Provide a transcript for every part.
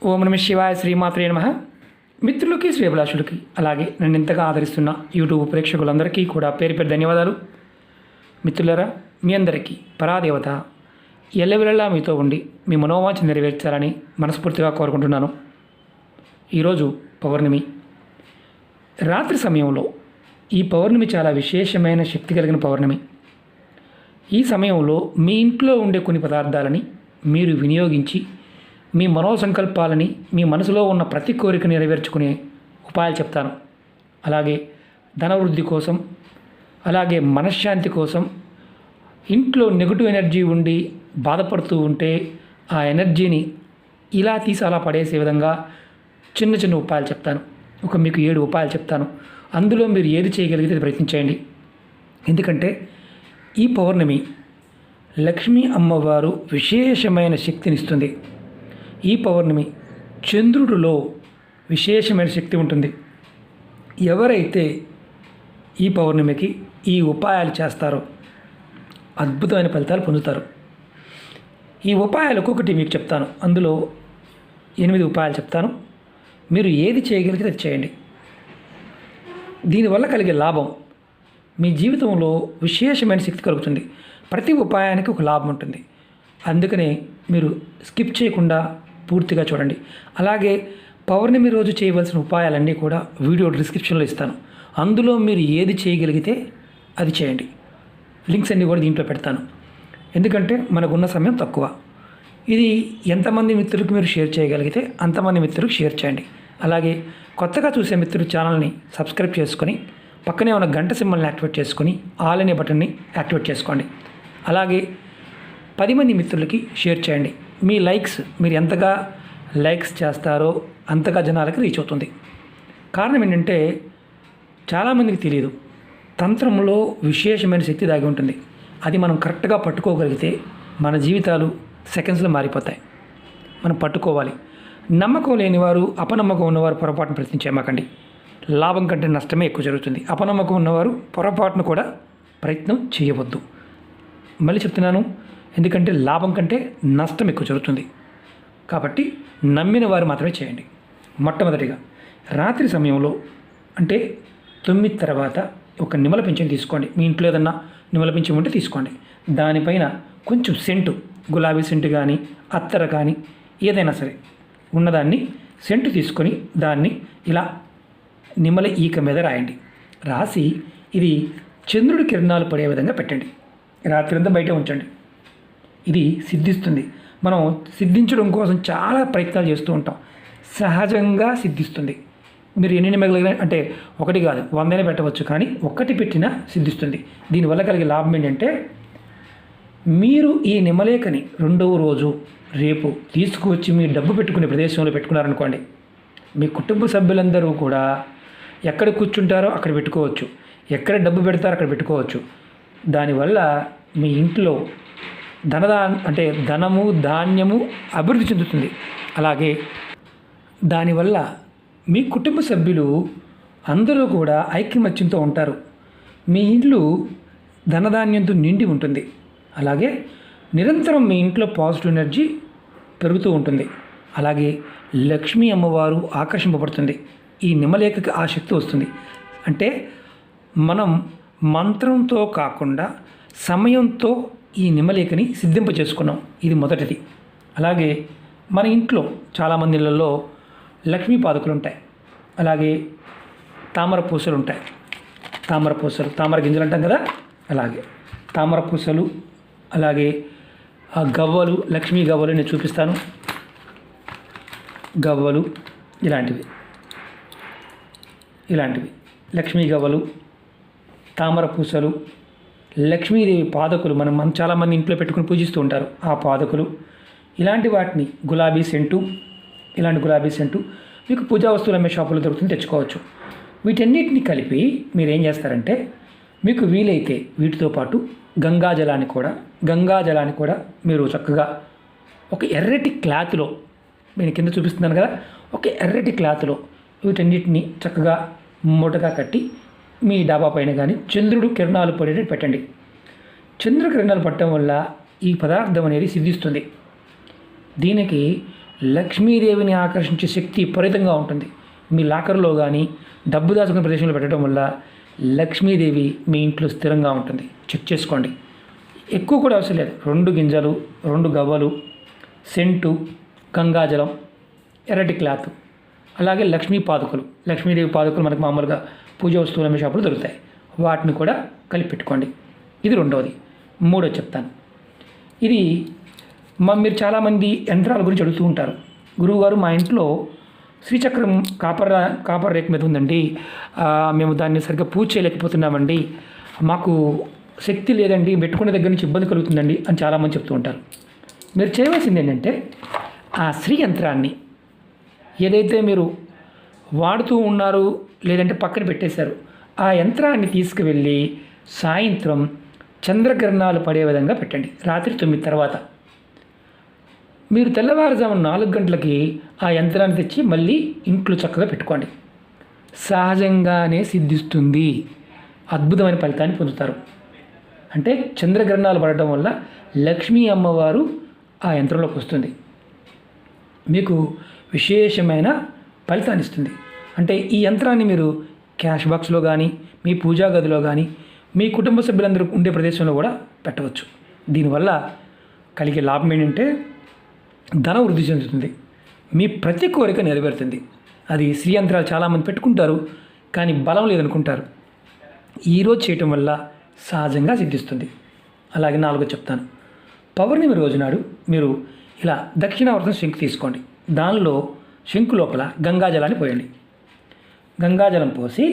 ఓం నమ శివాయ శ్రీమాత్రే నమః. మిత్రులకి శ్రేభిలాషులకి అలాగే నన్ను ఇంతగా ఆదరిస్తున్న యూట్యూబ్ ప్రేక్షకులందరికీ కూడా పేరు పేరు ధన్యవాదాలు. మిత్రులారా, మీ అందరికీ పరాదేవత ఎల్లవెల్లలా మీతో ఉండి మీ మనోవాంఛ నెరవేర్చాలని మనస్ఫూర్తిగా కోరుకుంటున్నాను. ఈరోజు పౌర్ణమి రాత్రి సమయంలో ఈ పౌర్ణమి చాలా విశేషమైన శక్తి కలిగిన పౌర్ణమి. ఈ సమయంలో మీ ఇంట్లో ఉండే కొన్ని పదార్థాలని మీరు వినియోగించి మీ మనోసంకల్పాలని, మీ మనసులో ఉన్న ప్రతి కోరిక నెరవేర్చుకునే ఉపాయాలు చెప్తాను. అలాగే ధనవృద్ధి కోసం, అలాగే మనశ్శాంతి కోసం, ఇంట్లో నెగిటివ్ ఎనర్జీ ఉండి బాధపడుతూ ఉంటే ఆ ఎనర్జీని ఇలా తీసి అలా పడేసే విధంగా చిన్న చిన్న ఉపాయాలు చెప్తాను. మీకు 7 ఉపాయాలు చెప్తాను. అందులో మీరు ఏది చేయగలిగితే ప్రయత్నించండి. ఎందుకంటే ఈ పౌర్ణమి లక్ష్మీ అమ్మవారు విశేషమైన శక్తినిస్తుంది. ఈ పౌర్ణమి చంద్రుడిలో విశేషమైన శక్తి ఉంటుంది. ఎవరైతే ఈ పౌర్ణమికి ఈ ఉపాయాలు చేస్తారో అద్భుతమైన ఫలితాలు పొందుతారు. ఈ ఉపాయాలు ఒక్కొక్కటి మీకు చెప్తాను. అందులో 8 ఉపాయాలు చెప్తాను. మీరు ఏది చేయగలిగితే అది చేయండి. దీనివల్ల కలిగే లాభం, మీ జీవితంలో విశేషమైన శక్తి కలుగుతుంది. ప్రతి ఉపాయానికి ఒక లాభం ఉంటుంది. అందుకనే మీరు స్కిప్ చేయకుండా పూర్తిగా చూడండి. అలాగే పౌర్ణమి రోజు చేయవలసిన ఉపాయాలన్నీ కూడా వీడియో డిస్క్రిప్షన్లో ఇస్తాను. అందులో మీరు ఏది చేయగలిగితే అది చేయండి. లింక్స్ అన్నీ కూడా దీంట్లో పెడతాను. ఎందుకంటే మనకున్న సమయం తక్కువ. ఇది ఎంతమంది మిత్రులకు మీరు షేర్ చేయగలిగితే అంతమంది మిత్రులకు షేర్ చేయండి. అలాగే కొత్తగా చూసే మిత్రులు ఛానల్ని సబ్స్క్రైబ్ చేసుకొని పక్కనే ఉన్న గంట సింబల్ని యాక్టివేట్ చేసుకొని ఆల్ అనే బటన్ని యాక్టివేట్ చేసుకోండి. అలాగే 10 మంది మిత్రులకి షేర్ చేయండి. మీ లైక్స్, మీరు ఎంతగా లైక్స్ చేస్తారో అంతగా జనాలకి రీచ్ అవుతుంది. కారణం ఏంటంటే చాలామందికి తెలియదు, తంత్రంలో విశేషమైన శక్తి దాగి ఉంటుంది. అది మనం కరెక్ట్గా పట్టుకోగలిగితే మన జీవితాలు సెకండ్స్లో మారిపోతాయి. మనం పట్టుకోవాలి. నమ్మకం లేనివారు, అపనమ్మకం ఉన్నవారు పొరపాటును ప్రయత్నించేయమాకండి. లాభం కంటే నష్టమే ఎక్కువ జరుగుతుంది. అపనమ్మకం ఉన్నవారు పొరపాటును కూడా ప్రయత్నం చేయవద్దు. మళ్ళీ చెప్తున్నాను, ఎందుకంటే లాభం కంటే నష్టం ఎక్కువ జరుగుతుంది. కాబట్టి నమ్మిన వారు మాత్రమే చేయండి. మొట్టమొదటిగా రాత్రి సమయంలో అంటే 9 తర్వాత ఒక నిమ్మల పింఛను తీసుకోండి. మీ ఇంట్లో ఏదన్నా నిమ్మల పింఛం ఉంటే తీసుకోండి. దానిపైన కొంచెం సెంటు, గులాబీ సెంటు కానీ అత్తర కానీ ఏదైనా సరే ఉన్నదాన్ని సెంటు తీసుకొని దాన్ని ఇలా నిమ్మల ఈక మీద రాయండి. రాసి ఇది చంద్రుడి కిరణాలు పడే విధంగా పెట్టండి. రాత్రంతా బయట ఉంచండి. ఇది సిద్ధిస్తుంది. మనం సిద్ధించడం కోసం చాలా ప్రయత్నాలు చేస్తూ ఉంటాం. సహజంగా సిద్ధిస్తుంది. మీరు ఎన్ని నిమ్మలు అంటే 1 కాదు 100 పెట్టవచ్చు, కానీ 1 పెట్టినా సిద్ధిస్తుంది. దీనివల్ల కలిగే లాభం ఏంటంటే మీరు ఈ నిమ్మలేఖని 2వ రోజు రేపు తీసుకువచ్చి మీ డబ్బు పెట్టుకునే ప్రదేశంలో పెట్టుకున్నారనుకోండి, మీ కుటుంబ సభ్యులందరూ కూడా ఎక్కడ కూర్చుంటారో అక్కడ పెట్టుకోవచ్చు, ఎక్కడ డబ్బు పెడతారో అక్కడ పెట్టుకోవచ్చు. దానివల్ల మీ ఇంట్లో ధనము ధాన్యము అభివృద్ధి చెందుతుంది. అలాగే దానివల్ల మీ కుటుంబ సభ్యులు అందరూ కూడా ఐకమత్యంతో ఉంటారు. మీ ఇల్లు ధనధాన్యంతో నిండి ఉంటుంది. అలాగే నిరంతరం మీ ఇంట్లో పాజిటివ్ ఎనర్జీ పెరుగుతూ ఉంటుంది. అలాగే లక్ష్మీ అమ్మవారు ఆకర్షింపబడుతుంది. ఈ నిమ్మలేఖకి ఆ శక్తి వస్తుంది. అంటే మనం మంత్రంతో కాకుండా సమయంతో ఈ నిమ్మలేఖని సిద్ధింప చేసుకున్నాం. ఇది మొదటిది. అలాగే మన ఇంట్లో చాలామంది ఇళ్ళల్లో లక్ష్మీ పాదుకలు ఉంటాయి. అలాగే తామర పూసలు ఉంటాయి. తామర గింజలు అంటాం కదా, అలాగే తామర పూసలు, అలాగే గవ్వలు, లక్ష్మీ గవ్వలు నేను చూపిస్తాను. గవ్వలు ఇలాంటివి లక్ష్మీ గవ్వలు, తామర పూసలు, లక్ష్మీదేవి పాదకులు మనం చాలామంది ఇంట్లో పెట్టుకుని పూజిస్తూ ఉంటారు. ఆ పాదకులు ఇలాంటి వాటిని గులాబీ సెంటు మీకు పూజా వస్తువులు అమ్మే షాపులో దొరుకుతుంది, తెచ్చుకోవచ్చు. వీటన్నిటిని కలిపి మీరు ఏం చేస్తారంటే, మీకు వీలైతే వీటితో పాటు గంగాజలాన్ని కూడా మీరు చక్కగా ఒక ఎర్రటి క్లాత్లో, నేను కింద చూపిస్తున్నాను కదా, ఒక ఎర్రటి క్లాత్లో వీటన్నిటిని చక్కగా మూటగా కట్టి మీ డాబా పైన కానీ చంద్రుడు కిరణాలు పడేటట్టు పెట్టండి. చంద్రుడు కిరణాలు పట్టడం వల్ల ఈ పదార్థం అనేది సిద్ధిస్తుంది. దీనికి లక్ష్మీదేవిని ఆకర్షించే శక్తి విపరీతంగా ఉంటుంది. మీ లాకర్లో కానీ డబ్బు దాచుకునే ప్రదేశంలో పెట్టడం వల్ల లక్ష్మీదేవి మీ ఇంట్లో స్థిరంగా ఉంటుంది. చెక్ చేసుకోండి. ఎక్కువ కూడా అవసరం లేదు. 2 గింజలు, 2 గవ్వలు, సెంటు, గంగాజలం, ఎర్రటి క్లాత్, అలాగే లక్ష్మీదేవి పాదుకలు మనకు మామూలుగా పూజ వస్తువులు అమ్మే షాపులు దొరుకుతాయి. వాటిని కూడా కలిపి పెట్టుకోండి. ఇది 2వది. 3వది చెప్తాను. ఇది మీరు చాలామంది యంత్రాల గురించి అడుగుతూ ఉంటారు. గురువుగారు, మా ఇంట్లో శ్రీచక్రం కాపర్ రేక్ మీద ఉందండి, మేము దాన్ని సరిగ్గా పూజ చేయలేకపోతున్నామండి, మాకు శక్తి లేదండి, పెట్టుకునే దగ్గర నుంచి ఇబ్బంది కలుగుతుందండి అని చాలామంది చెప్తూ ఉంటారు. మీరు చేయవలసింది ఏంటంటే ఆ శ్రీ యంత్రాన్ని ఏదైతే మీరు వాడుతూ ఉన్నారు లేదంటే పక్కన పెట్టేశారు, ఆ యంత్రాన్ని తీసుకువెళ్ళి సాయంత్రం చంద్రగ్రహణాలు పడే విధంగా పెట్టండి. రాత్రి 9 తర్వాత. మీరు తెల్లవారుజామున 4 గంటలకి ఆ యంత్రాన్ని తెచ్చి మళ్ళీ ఇంట్లో చక్కగా పెట్టుకోండి. సహజంగానే సిద్ధిస్తుంది. అద్భుతమైన ఫలితాన్ని పొందుతారు. అంటే చంద్రగ్రహణాలు పడటం వల్ల లక్ష్మీ అమ్మవారు ఆ యంత్రంలోకి వస్తుంది. మీకు విశేషమైన ఫలితాన్ని ఇస్తుంది. అంటే ఈ యంత్రాన్ని మీరు క్యాష్ బాక్స్లో కానీ, మీ పూజా గదిలో కానీ, మీ కుటుంబ సభ్యులందరూ ఉండే ప్రదేశంలో కూడా పెట్టవచ్చు. దీనివల్ల కలిగే లాభం ఏంటంటే ధనం వృద్ధి చెందుతుంది. మీ ప్రతి కోరిక నెరవేరుతుంది. అది శ్రీ యంత్రాలు చాలామంది పెట్టుకుంటారు, కానీ బలం లేదనుకుంటారు. ఈరోజు చేయటం వల్ల సహజంగా సిద్ధిస్తుంది. అలాగే 4వది చెప్తాను. పౌర్ణమి రోజునాడు మీరు ఇలా దక్షిణావర్తం శంకు తీసుకోండి. దానిలో శంకు లోపల గంగాజలాన్ని పోయండి. గంగాజలం పోసి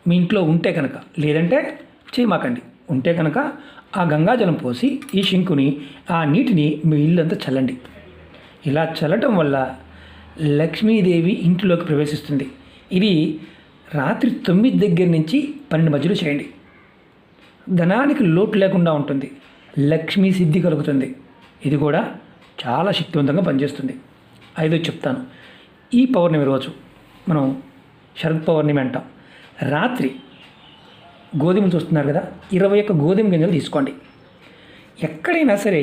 మీ ఇంట్లో ఉంటే కనుక, లేదంటే చేయమాకండి, ఉంటే కనుక ఆ గంగాజలం పోసి ఈ శంకుని, ఆ నీటిని మీ ఇల్లంతా చల్లండి. ఇలా చల్లటం వల్ల లక్ష్మీదేవి ఇంట్లోకి ప్రవేశిస్తుంది. ఇది రాత్రి 9 దగ్గర నుంచి 12 మధ్యలో చేయండి. ధనానికి లోటు లేకుండా ఉంటుంది. లక్ష్మీ సిద్ధి కలుగుతుంది. ఇది కూడా చాలా శక్తివంతంగా పనిచేస్తుంది. 5వది చెప్తాను. ఈ పౌర్ణమి రోజు మనం శరద్ పౌర్ణమి అంటాం. రాత్రి గోధుమలు చూస్తున్నారు కదా, 21 గోధుమ గింజలు తీసుకోండి. ఎక్కడైనా సరే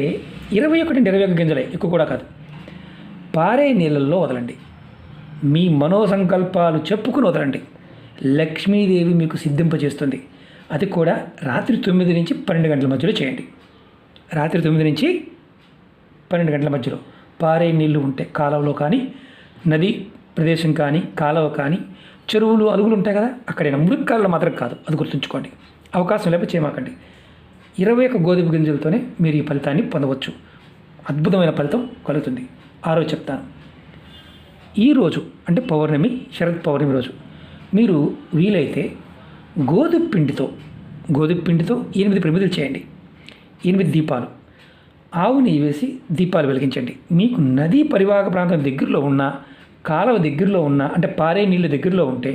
21 అంటే 21 గింజలే, ఎక్కువ కూడా కాదు. పారే నీళ్ళల్లో వదలండి. మీ మనోసంకల్పాలు చెప్పుకుని వదలండి. లక్ష్మీదేవి మీకు సిద్ధింపజేస్తుంది. అది కూడా రాత్రి 9 నుంచి 12 గంటల మధ్యలో చేయండి. రాత్రి 9 నుంచి 12 గంటల మధ్యలో పారే నీళ్లు ఉంటే కాలువలో కానీ, నది ప్రదేశం కానీ, కాలువ కానీ, చెరువులు, అలుగులు ఉంటాయి కదా, అక్కడైనా మురికాలలో మాత్రం కాదు. అది గుర్తుంచుకోండి. అవకాశం లేకపోతే చేయమాకండి. 21 గోధుమ గింజలతోనే మీరు ఈ ఫలితాన్ని పొందవచ్చు. అద్భుతమైన ఫలితం కలుగుతుంది. 6వది చెప్తాను. ఈరోజు అంటే పౌర్ణమి, శరద్ పౌర్ణమి రోజు మీరు వీలైతే గోధుమ పిండితో 8 ప్రమిదలు చేయండి. 8 దీపాలు, ఆవు నెయ్యి వేసి దీపాలు వెలిగించండి. మీకు నదీ పరివాహక ప్రాంతం దగ్గరలో ఉన్న, కాలువ దగ్గరలో ఉన్న, అంటే పారే నీళ్ళు దగ్గరలో ఉంటే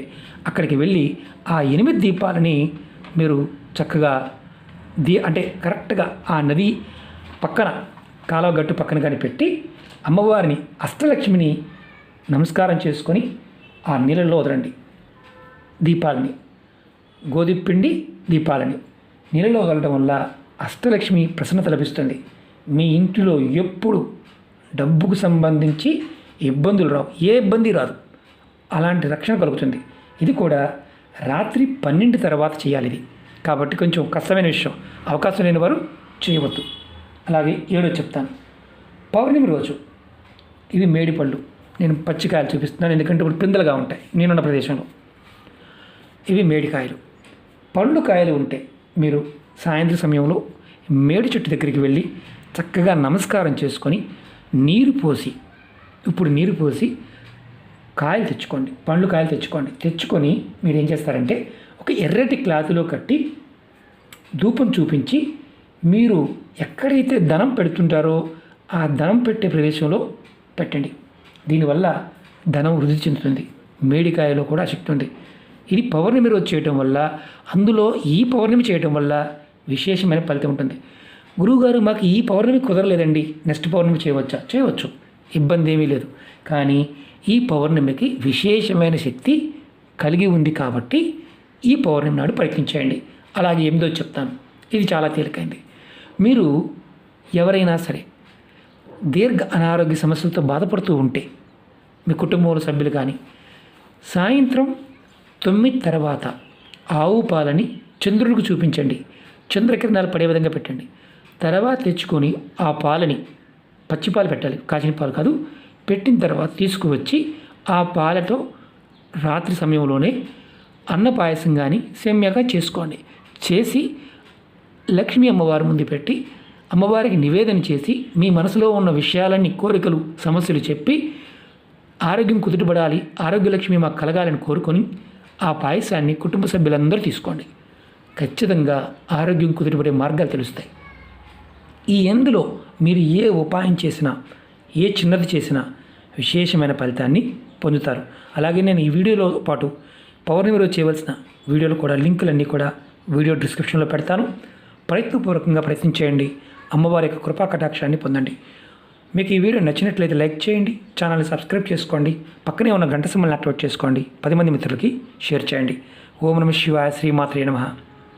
అక్కడికి వెళ్ళి ఆ 8 దీపాలని మీరు చక్కగా అంటే కరెక్ట్గా ఆ నది పక్కన, కాలువ గట్టు పక్కన కానీ పెట్టి అమ్మవారిని, అష్టలక్ష్మిని నమస్కారం చేసుకొని ఆ నీళ్ళల్లో వదలండి. దీపాలని, గోధుమ పిండి దీపాలని నీళ్ళలో వదలడం వల్ల అష్టలక్ష్మి ప్రసన్నత లభిస్తుంది. మీ ఇంటిలో ఎప్పుడు డబ్బుకు సంబంధించి ఇబ్బందులు రావు, ఏ ఇబ్బంది రాదు. అలాంటి రక్షణ కలుగుతుంది. ఇది కూడా రాత్రి 12 తర్వాత చేయాలి. ఇది కాబట్టి కొంచెం కష్టమైన విషయం. అవకాశం లేని వారు చేయవద్దు. అలాగే 7వది చెప్తాను. పౌర్ణమి రోజు ఇవి మేడిపళ్ళు. నేను పచ్చికాయలు చూపిస్తున్నాను, ఎందుకంటే ఇప్పుడు పిందలుగా ఉంటాయి నేనున్న ప్రదేశంలో. ఇవి మేడికాయలు. పళ్ళు కాయలు ఉంటే మీరు సాయంత్రం సమయంలో మేడి చెట్టు దగ్గరికి వెళ్ళి చక్కగా నమస్కారం చేసుకొని నీరు పోసి కాయలు తెచ్చుకోండి. పండ్లు కాయలు తెచ్చుకొని మీరు ఏం చేస్తారంటే ఒక ఎర్రటి క్లాత్లో కట్టి ధూపం చూపించి మీరు ఎక్కడైతే ధనం పెడుతుంటారో ఆ ధనం పెట్టే ప్రదేశంలో పెట్టండి. దీనివల్ల ధనం వృద్ధి చెందుతుంది. మేడికాయలో కూడా శక్తి ఉంది. ఇది పౌర్ణమి రోజు చేయటం వల్ల, అందులో ఈ పౌర్ణమి చేయటం వల్ల విశేషమైన ఫలితం ఉంటుంది. గురువుగారు, మాకు ఈ పౌర్ణమి కుదరలేదండి, నెక్స్ట్ పౌర్ణమి చేయవచ్చా? చేయవచ్చు, ఇబ్బంది ఏమీ లేదు. కానీ ఈ పౌర్ణమికి విశేషమైన శక్తి కలిగి ఉంది కాబట్టి ఈ పౌర్ణమి నాడు ప్రయత్నించేయండి. అలాగే 8వది చెప్తాను. ఇది చాలా తేలికైంది. మీరు ఎవరైనా సరే దీర్ఘ అనారోగ్య సమస్యలతో బాధపడుతూ ఉంటే మీ కుటుంబంలో సభ్యులు కానీ సాయంత్రం 9 తర్వాత ఆవు పాలని చంద్రుడికి చూపించండి. చంద్రకిరణాలు పడే విధంగా పెట్టండి. తర్వాత తెచ్చుకొని ఆ పాలని పచ్చిపాలు పెట్టాలి, కాచిన పాలు కాదు. పెట్టిన తర్వాత తీసుకువచ్చి ఆ పాలతో రాత్రి సమయంలోనే అన్న పాయసం కానీ సేమ్యాగా చేసుకోండి. చేసి లక్ష్మీ అమ్మవారి ముందు పెట్టి అమ్మవారికి నివేదన చేసి మీ మనసులో ఉన్న విషయాలన్నీ, కోరికలు, సమస్యలు చెప్పి ఆరోగ్యం కుదుటపడాలి, ఆరోగ్యలక్ష్మి మాకు కలగాలని కోరుకొని ఆ పాయసాన్ని కుటుంబ సభ్యులందరూ తీసుకోండి. ఖచ్చితంగా ఆరోగ్యం కుదుటపడే మార్గాలు తెలుస్తాయి. ఈ ఎందులో మీరు ఏ ఉపాయం చేసినా, ఏ చిన్నది చేసినా విశేషమైన ఫలితాన్ని పొందుతారు. అలాగే నేను ఈ వీడియోలో పాటు పౌర్ణమి రోజు చేయవలసిన వీడియోలు కూడా లింకులన్నీ కూడా వీడియో డిస్క్రిప్షన్లో పెడతాను. ప్రయత్నపూర్వకంగా ప్రయత్నించేయండి. అమ్మవారి యొక్క కృపా కటాక్షాన్ని పొందండి. మీకు ఈ వీడియో నచ్చినట్లయితే లైక్ చేయండి, ఛానల్ని సబ్స్క్రైబ్ చేసుకోండి, పక్కనే ఉన్న గంట సింబల్ని యాక్టివేట్ చేసుకోండి, 10 మంది మిత్రులకి షేర్ చేయండి. ఓం నమః శివాయ, శ్రీమాత్రే నమః.